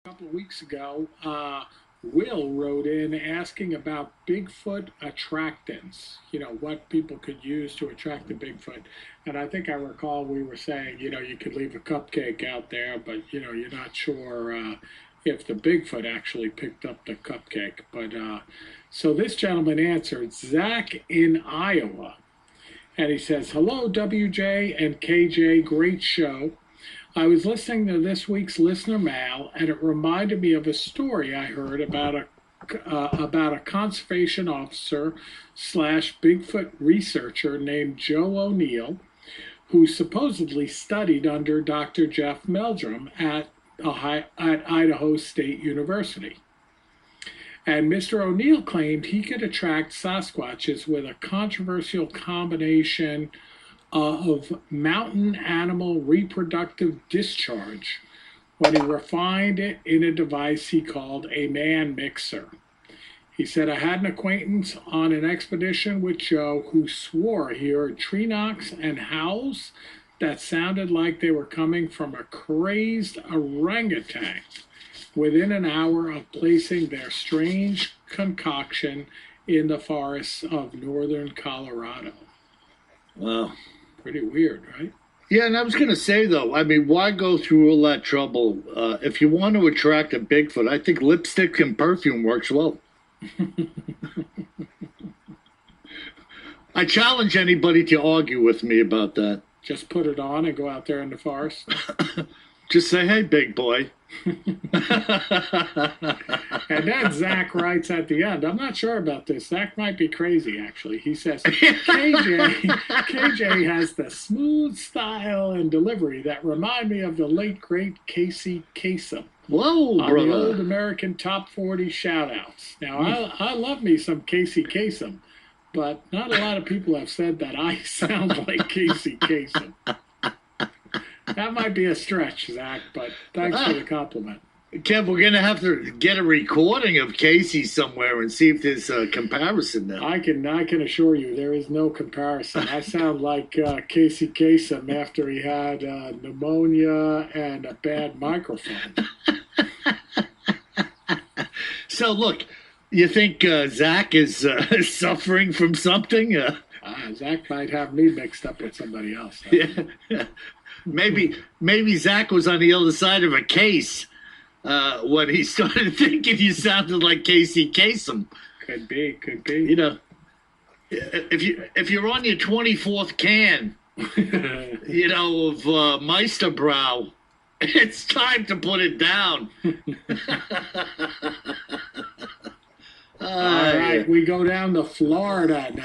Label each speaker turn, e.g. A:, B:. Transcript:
A: couple of weeks ago, Will wrote in asking about Bigfoot attractants, what people could use to attract the Bigfoot. And I think I recall we were saying, you could leave a cupcake out there, but, you're not sure if the Bigfoot actually picked up the cupcake. But so this gentleman answered, Zach in Iowa. And he says, hello, WJ and KJ, great show. I was listening to this week's listener mail, and it reminded me of a story I heard about a conservation officer slash Bigfoot researcher named Joe O'Neill, who supposedly studied under Dr. Jeff Meldrum at Idaho State University. And Mr. O'Neill claimed he could attract Sasquatches with a controversial combination of mountain animal reproductive discharge when he refined it in a device he called a Manmixer. He said, I had an acquaintance on an expedition with Joe who swore he heard tree knocks and howls that sounded like they were coming from a crazed orangutan within an hour of placing their strange concoction in the forests of northern Colorado.
B: Wow.
A: Pretty weird, right?
B: Yeah, and I was going to say, though, I mean, why go through all that trouble? If you want to attract a Bigfoot, I think lipstick and perfume works well. I challenge anybody to argue with me about that.
A: Just put it on and go out there in the forest.
B: Just say, hey, big boy.
A: And then Zach writes at the end, I'm not sure about this. Zach might be crazy, actually. He says, KJ has the smooth style and delivery that remind me of the late, great Casey Kasem.
B: Whoa,
A: on
B: brother.
A: The old American Top 40 shout-outs. Now, I love me some Casey Kasem, but not a lot of people have said that I sound like Casey Kasem. That might be a stretch, Zach, but thanks for the compliment.
B: Kev, we're going to have to get a recording of Casey somewhere and see if there's a comparison now.
A: I can assure you there is no comparison. I sound like Casey Kasem after he had pneumonia and a bad microphone.
B: So, look, you think Zach is suffering from something?
A: Zach might have me mixed up with somebody else. Yeah.
B: Maybe Zach was on the other side of a case when he started thinking you sounded like Casey Kasem.
A: Could be.
B: If you're on your 24th can, of Meisterbrow, it's time to put it down.
A: All right, we go down to Florida now.